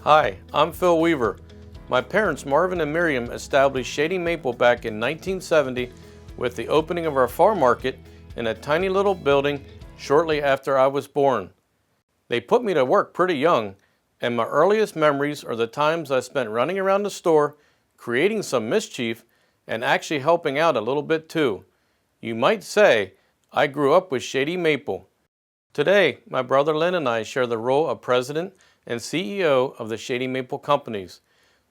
Hi, I'm Phil Weaver. My parents Marvin and Miriam established Shady Maple back in 1970 with the opening of our farm market in a tiny little building shortly after I was born. They put me to work pretty young, and my earliest memories are the times I spent running around the store, creating some mischief, and actually helping out a little bit too. You might say I grew up with Shady Maple. Today, my brother Lynn and I share the role of president and CEO of the Shady Maple Companies.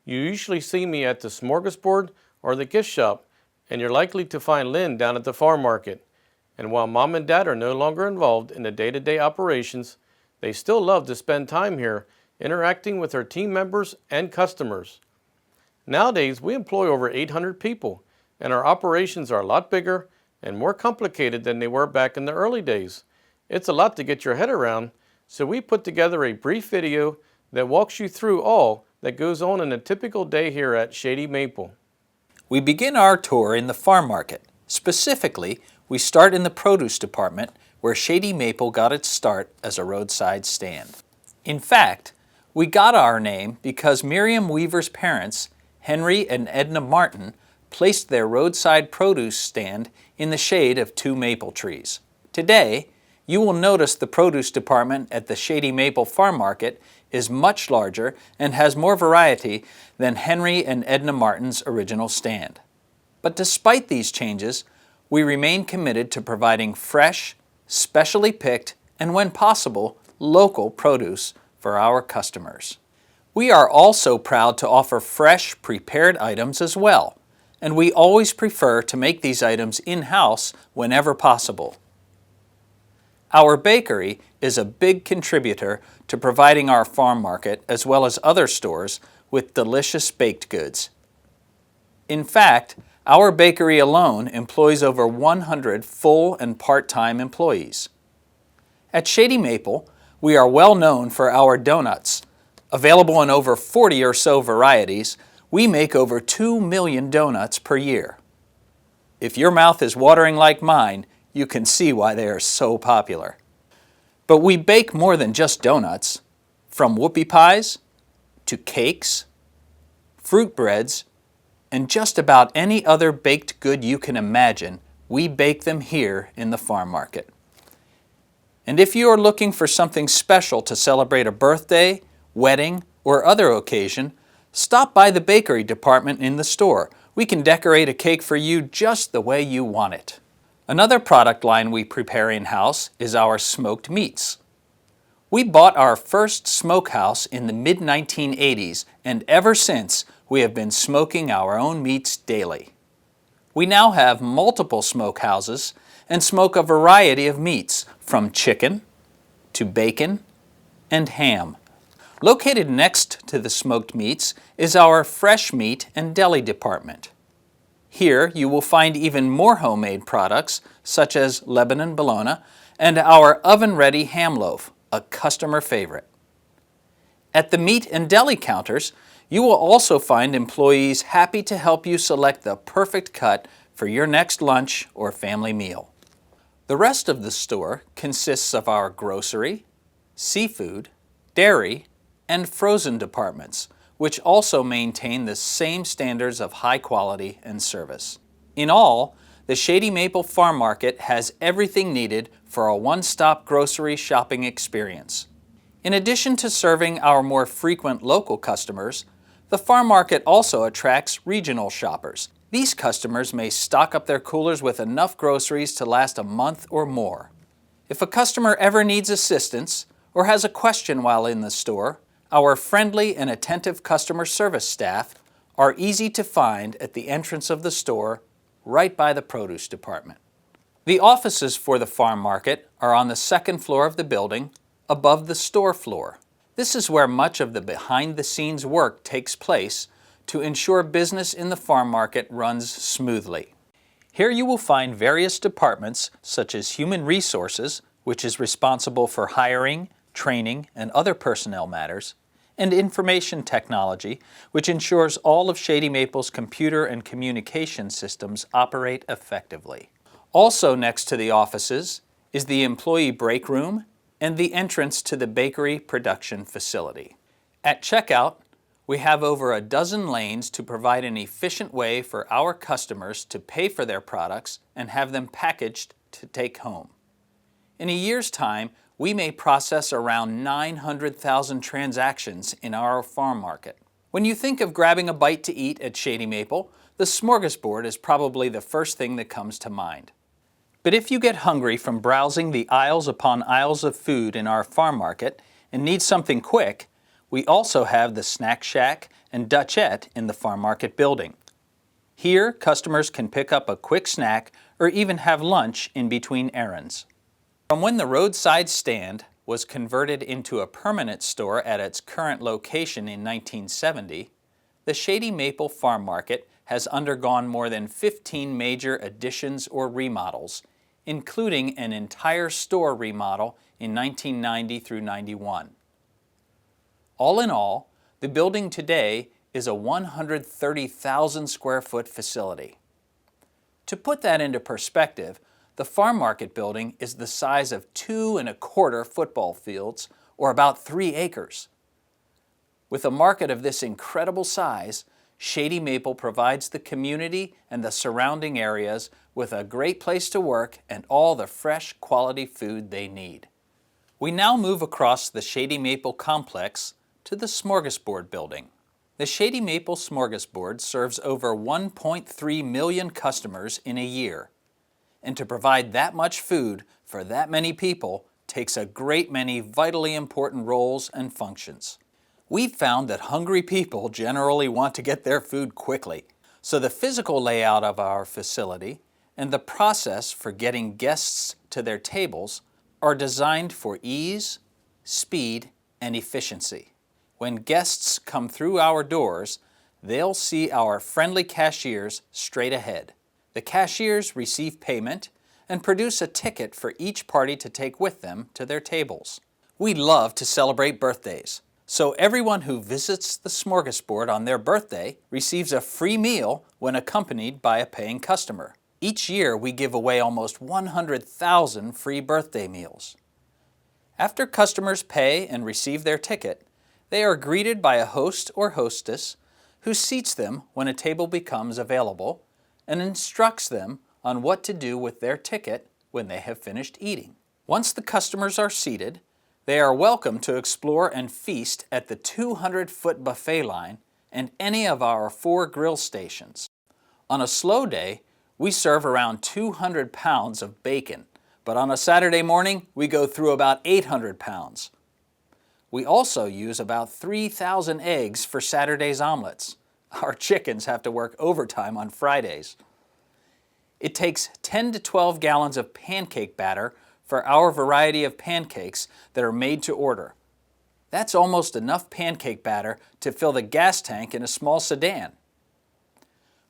You usually see me at the smorgasbord or the gift shop, and you're likely to find Lynn down at the farm market. And while mom and dad are no longer involved in the day-to-day operations, they still love to spend time here interacting with our team members and customers. Nowadays, we employ over 800 people, and our operations are a lot bigger and more complicated than they were back in the early days. It's a lot to get your head around, so we put together a brief video that walks you through all that goes on in a typical day here at Shady Maple. We begin our tour in the farm market. Specifically, we start in the produce department where Shady Maple got its start as a roadside stand. In fact, we got our name because Miriam Weaver's parents, Henry and Edna Martin, placed their roadside produce stand in the shade of two maple trees. Today, you will notice the produce department at the Shady Maple Farm Market is much larger and has more variety than Henry and Edna Martin's original stand. But despite these changes, we remain committed to providing fresh, specially picked, and when possible, local produce for our customers. We are also proud to offer fresh, prepared items as well, and we always prefer to make these items in-house whenever possible. Our bakery is a big contributor to providing our farm market, as well as other stores, with delicious baked goods. In fact, our bakery alone employs over 100 full and part-time employees. At Shady Maple, we are well known for our donuts. Available in over 40 or so varieties, we make over 2 million donuts per year. If your mouth is watering like mine, you can see why they are so popular. But we bake more than just donuts. From whoopie pies to cakes, fruit breads, and just about any other baked good you can imagine, we bake them here in the farm market. And if you are looking for something special to celebrate a birthday, wedding, or other occasion, stop by the bakery department in the store. We can decorate a cake for you just the way you want it. Another product line we prepare in-house is our smoked meats. We bought our first smokehouse in the mid-1980s, and ever since we have been smoking our own meats daily. We now have multiple smokehouses and smoke a variety of meats, from chicken to bacon and ham. Located next to the smoked meats is our fresh meat and deli department. Here you will find even more homemade products such as Lebanon bologna and our oven-ready ham loaf, a customer favorite. At the meat and deli counters, you will also find employees happy to help you select the perfect cut for your next lunch or family meal. The rest of the store consists of our grocery, seafood, dairy, and frozen departments, which also maintain the same standards of high quality and service. In all, the Shady Maple Farm Market has everything needed for a one-stop grocery shopping experience. In addition to serving our more frequent local customers, the farm market also attracts regional shoppers. These customers may stock up their coolers with enough groceries to last a month or more. If a customer ever needs assistance or has a question while in the store, our friendly and attentive customer service staff are easy to find at the entrance of the store, right by the produce department. The offices for the farm market are on the second floor of the building, above the store floor. This is where much of the behind-the-scenes work takes place to ensure business in the farm market runs smoothly. Here you will find various departments such as Human Resources, which is responsible for hiring, training, and other personnel matters, and Information Technology, which ensures all of Shady Maple's computer and communication systems operate effectively. Also next to the offices is the employee break room and the entrance to the bakery production facility. At checkout, we have over a dozen lanes to provide an efficient way for our customers to pay for their products and have them packaged to take home. In a year's time, we may process around 900,000 transactions in our farm market. When you think of grabbing a bite to eat at Shady Maple, the smorgasbord is probably the first thing that comes to mind. But if you get hungry from browsing the aisles upon aisles of food in our farm market and need something quick, we also have the Snack Shack and Dutchette in the farm market building. Here, customers can pick up a quick snack or even have lunch in between errands. From when the roadside stand was converted into a permanent store at its current location in 1970, the Shady Maple Farm Market has undergone more than 15 major additions or remodels, including an entire store remodel in 1990 through 91. All in all, the building today is a 130,000 square foot facility. To put that into perspective, the farm market building is the size of 2¼ football fields, or about 3 acres. With a market of this incredible size, Shady Maple provides the community and the surrounding areas with a great place to work and all the fresh, quality food they need. We now move across the Shady Maple complex to the Smorgasbord building. The Shady Maple Smorgasbord serves over 1.3 million customers in a year. And to provide that much food for that many people takes a great many vitally important roles and functions. We've found that hungry people generally want to get their food quickly, so the physical layout of our facility and the process for getting guests to their tables are designed for ease, speed, and efficiency. When guests come through our doors, they'll see our friendly cashiers straight ahead. The cashiers receive payment and produce a ticket for each party to take with them to their tables. We love to celebrate birthdays, so everyone who visits the smorgasbord on their birthday receives a free meal when accompanied by a paying customer. Each year we give away almost 100,000 free birthday meals. After customers pay and receive their ticket, they are greeted by a host or hostess who seats them when a table becomes available and instructs them on what to do with their ticket when they have finished eating. Once the customers are seated, they are welcome to explore and feast at the 200-foot buffet line and any of our 4 grill stations. On a slow day, we serve around 200 pounds of bacon, but on a Saturday morning, we go through about 800 pounds. We also use about 3,000 eggs for Saturday's omelets. Our chickens have to work overtime on Fridays. It takes 10 to 12 gallons of pancake batter for our variety of pancakes that are made to order. That's almost enough pancake batter to fill the gas tank in a small sedan.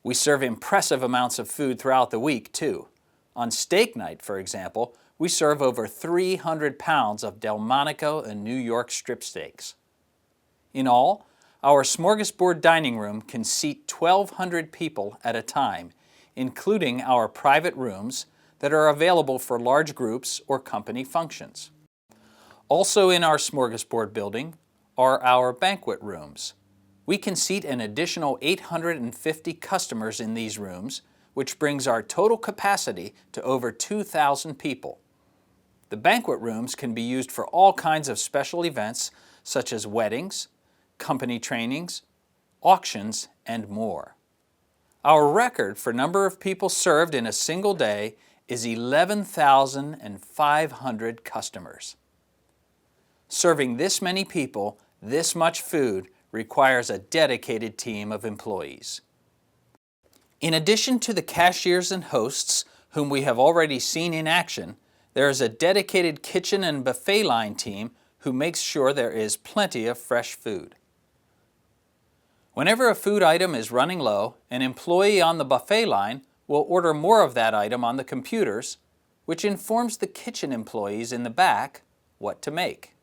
We serve impressive amounts of food throughout the week, too. On steak night, for example, we serve over 300 pounds of Delmonico and New York strip steaks. In all, our smorgasbord dining room can seat 1,200 people at a time, including our private rooms that are available for large groups or company functions. Also in our smorgasbord building are our banquet rooms. We can seat an additional 850 customers in these rooms, which brings our total capacity to over 2,000 people. The banquet rooms can be used for all kinds of special events such as weddings, company trainings, auctions, and more. Our record for number of people served in a single day is 11,500 customers. Serving this many people, this much food, requires a dedicated team of employees. In addition to the cashiers and hosts, whom we have already seen in action, there is a dedicated kitchen and buffet line team who makes sure there is plenty of fresh food. Whenever a food item is running low, an employee on the buffet line will order more of that item on the computers, which informs the kitchen employees in the back what to make.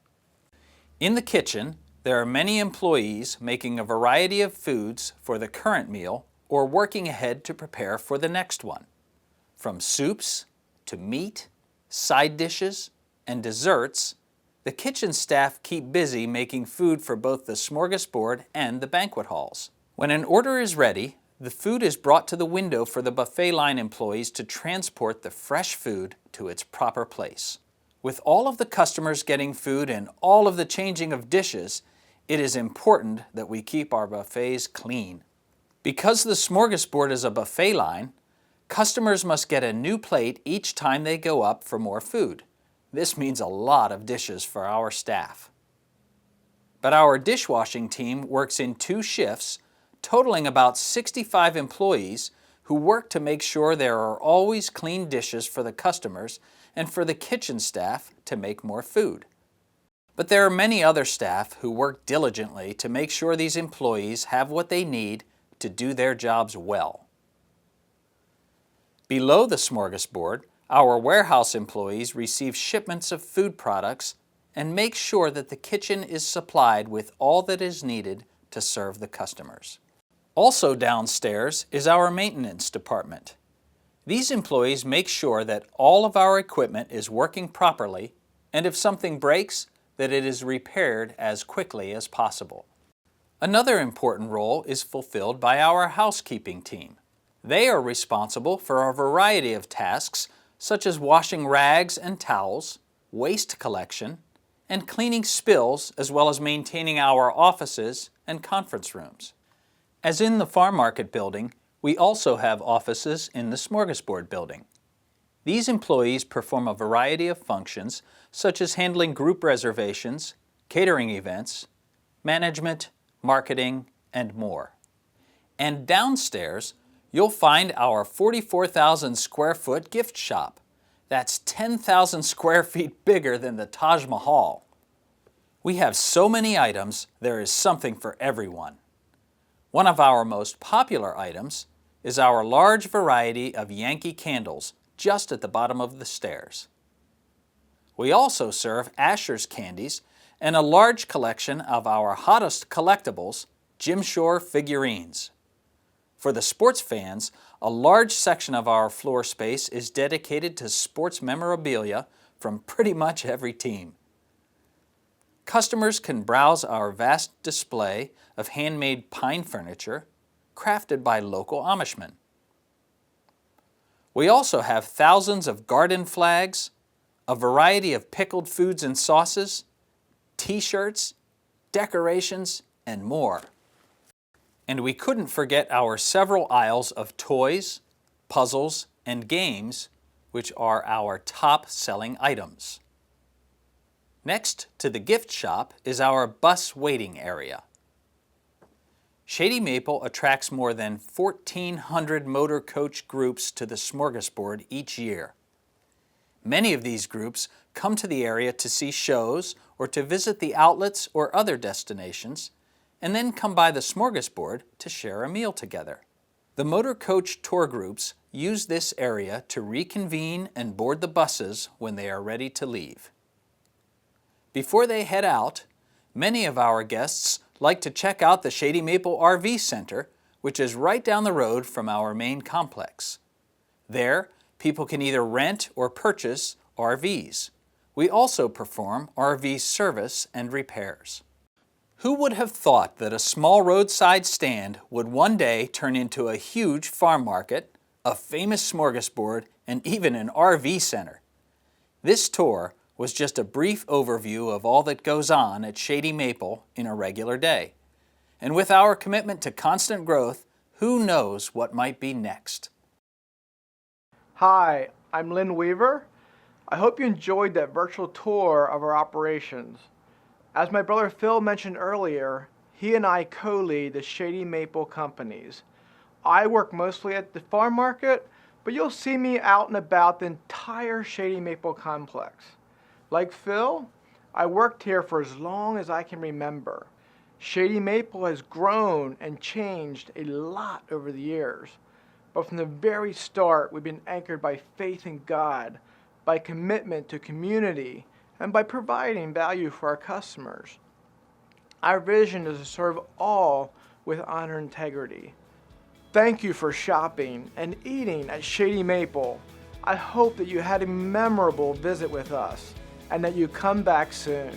In the kitchen, there are many employees making a variety of foods for the current meal or working ahead to prepare for the next one. From soups to meat, side dishes, and desserts, The kitchen staff keep busy making food for both the smorgasbord and the banquet halls. When an order is ready, the food is brought to the window for the buffet line employees to transport the fresh food to its proper place. With all of the customers getting food and all of the changing of dishes, it is important that we keep our buffets clean. Because the smorgasbord is a buffet line, customers must get a new plate each time they go up for more food. This means a lot of dishes for our staff. But our dishwashing team works in 2 shifts, totaling about 65 employees who work to make sure there are always clean dishes for the customers and for the kitchen staff to make more food. But there are many other staff who work diligently to make sure these employees have what they need to do their jobs well. Below the smorgasbord, our warehouse employees receive shipments of food products and make sure that the kitchen is supplied with all that is needed to serve the customers. Also downstairs is our maintenance department. These employees make sure that all of our equipment is working properly, and if something breaks, that it is repaired as quickly as possible. Another important role is fulfilled by our housekeeping team. They are responsible for a variety of tasks such as washing rags and towels, waste collection, and cleaning spills, as well as maintaining our offices and conference rooms. As in the farm market building, we also have offices in the smorgasbord building. These employees perform a variety of functions such as handling group reservations, catering events, management, marketing, and more. And downstairs, you'll find our 44,000 square foot gift shop. That's 10,000 square feet bigger than the Taj Mahal. We have so many items, there is something for everyone. One of our most popular items is our large variety of Yankee candles just at the bottom of the stairs. We also serve Asher's candies and a large collection of our hottest collectibles, Jim Shore figurines. For the sports fans, a large section of our floor space is dedicated to sports memorabilia from pretty much every team. Customers can browse our vast display of handmade pine furniture crafted by local Amishmen. We also have thousands of garden flags, a variety of pickled foods and sauces, t-shirts, decorations, and more. And we couldn't forget our several aisles of toys, puzzles, and games, which are our top-selling items. Next to the gift shop is our bus waiting area. Shady Maple attracts more than 1,400 motor coach groups to the smorgasbord each year. Many of these groups come to the area to see shows or to visit the outlets or other destinations, and then come by the smorgasbord to share a meal together. The motor coach tour groups use this area to reconvene and board the buses when they are ready to leave. Before they head out, many of our guests like to check out the Shady Maple RV Center, which is right down the road from our main complex. There, people can either rent or purchase RVs. We also perform RV service and repairs. Who would have thought that a small roadside stand would one day turn into a huge farm market, a famous smorgasbord, and even an RV center? This tour was just a brief overview of all that goes on at Shady Maple in a regular day. And with our commitment to constant growth, who knows what might be next? Hi, I'm Lynn Weaver. I hope you enjoyed that virtual tour of our operations. As my brother Phil mentioned earlier, he and I co-lead the Shady Maple companies. I work mostly at the farm market, but you'll see me out and about the entire Shady Maple complex. Like Phil, I worked here for as long as I can remember. Shady Maple has grown and changed a lot over the years. But from the very start, we've been anchored by faith in God, by commitment to community, and by providing value for our customers. Our vision is to serve all with honor and integrity. Thank you for shopping and eating at Shady Maple. I hope that you had a memorable visit with us. and that you come back soon.